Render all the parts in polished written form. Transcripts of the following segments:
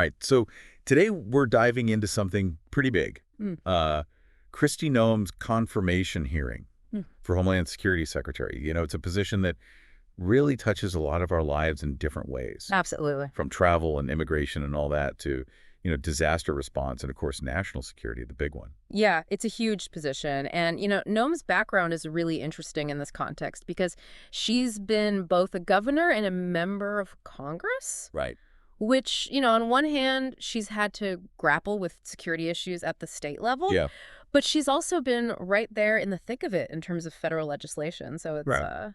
All right, so today we're diving into something pretty big. Mm. Kristi Noem's confirmation hearing Mm. for Homeland Security Secretary. It's a position that really touches a lot of our lives in different ways, Absolutely. from travel and immigration and all that to, disaster response and, of course, national security, the big one. Yeah, it's a huge position. And, Noam's background is really interesting in this context because she's been both a governor and a member of Congress, Right. which, on one hand, she's had to grapple with security issues at the state level, Yeah. but she's also been right there in the thick of it in terms of federal legislation. So it's, Right.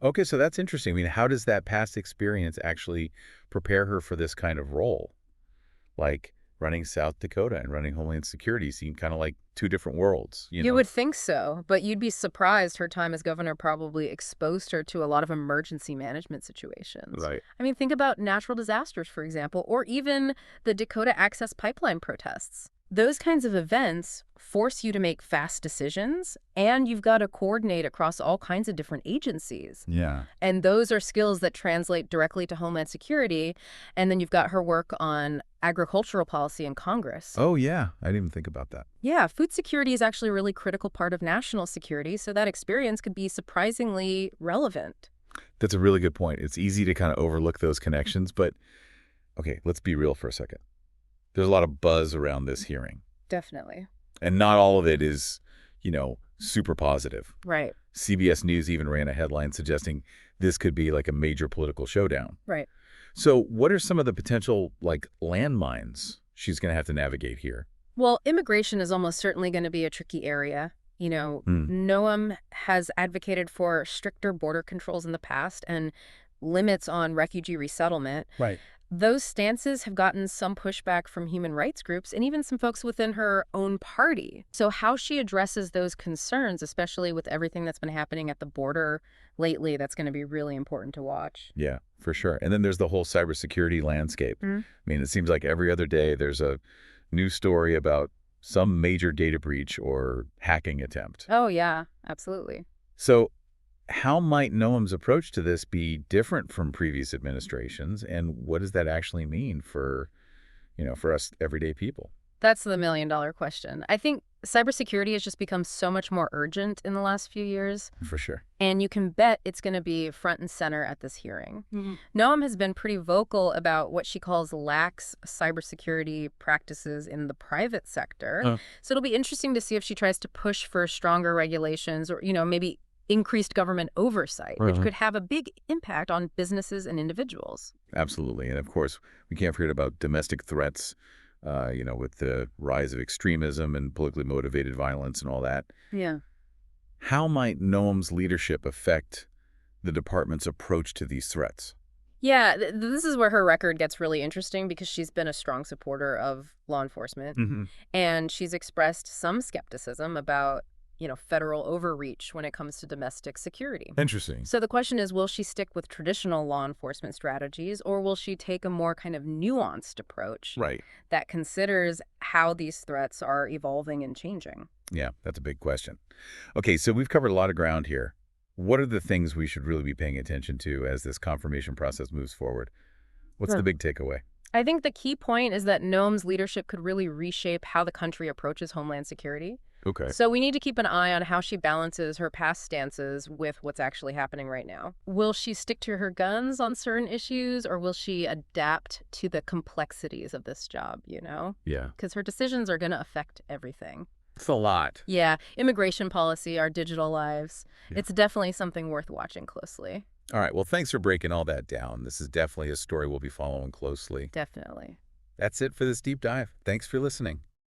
Okay, so that's interesting. I mean, how does that past experience actually prepare her for this kind of role? Like running South Dakota and running Homeland Security seem kind of like two different worlds, You would think so, but you'd be surprised her time as governor probably exposed her to a lot of emergency management situations. Right. I mean, think about natural disasters, for example, or even the Dakota Access Pipeline protests. Those kinds of events force you to make fast decisions, and you've got to coordinate across all kinds of different agencies. Yeah. And those are skills that translate directly to Homeland Security. And then you've got her work on agricultural policy in Congress. Oh, yeah. I didn't even think about that. Yeah, food security is actually a really critical part of national security, so that experience could be surprisingly relevant. That's a really good point. It's easy to kind of overlook those connections, but okay, let's be real for a second. There's a lot of buzz around this hearing, Definitely. and not all of it is, super positive. Right, CBS News even ran a headline suggesting this could be like a major political showdown. right. So what are some of the potential, landmines she's going to have to navigate here? Well, immigration is almost certainly going to be a tricky area. Noam has advocated for stricter border controls in the past and limits on refugee resettlement. Right. Those stances have gotten some pushback from human rights groups and even some folks within her own party. So how she addresses those concerns, especially with everything that's been happening at the border lately, that's going to be really important to watch. Yeah, for sure. And then there's the whole cybersecurity landscape. I mean, it seems like every other day there's a new story about some major data breach or hacking attempt. Oh, yeah, absolutely. So how might Noam's approach to this be different from previous administrations, and what does that actually mean for, for us everyday people? That's the million-dollar question. I think cybersecurity has just become so much more urgent in the last few years, For sure. and you can bet it's going to be front and center at this hearing. Noam has been pretty vocal about what she calls lax cybersecurity practices in the private sector. So it'll be interesting to see if she tries to push for stronger regulations or, maybe increased government oversight, which could have a big impact on businesses and individuals. Absolutely. And of course, we can't forget about domestic threats, with the rise of extremism and politically motivated violence and all that. Yeah. How might Noam's leadership affect the department's approach to these threats? Yeah, this is where her record gets really interesting because she's been a strong supporter of law enforcement, and she's expressed some skepticism about federal overreach when it comes to domestic security. Interesting. So the question is, will she stick with traditional law enforcement strategies, or will she take a more kind of nuanced approach Right. that considers how these threats are evolving and changing? Yeah, that's a big question. Okay, so we've covered a lot of ground here. What are the things we should really be paying attention to as this confirmation process moves forward? What's the big takeaway? I think the key point is that Noam's leadership could really reshape how the country approaches Homeland Security. Okay. So we need to keep an eye on how she balances her past stances with what's actually happening right now. Will she stick to her guns on certain issues, or will she adapt to the complexities of this job, Yeah. Because her decisions are going to affect everything. It's a lot. Yeah, immigration policy, our digital lives. Yeah. It's definitely something worth watching closely. All right, well, thanks for breaking all that down. This is definitely a story we'll be following closely. Definitely. That's it for this deep dive. Thanks for listening.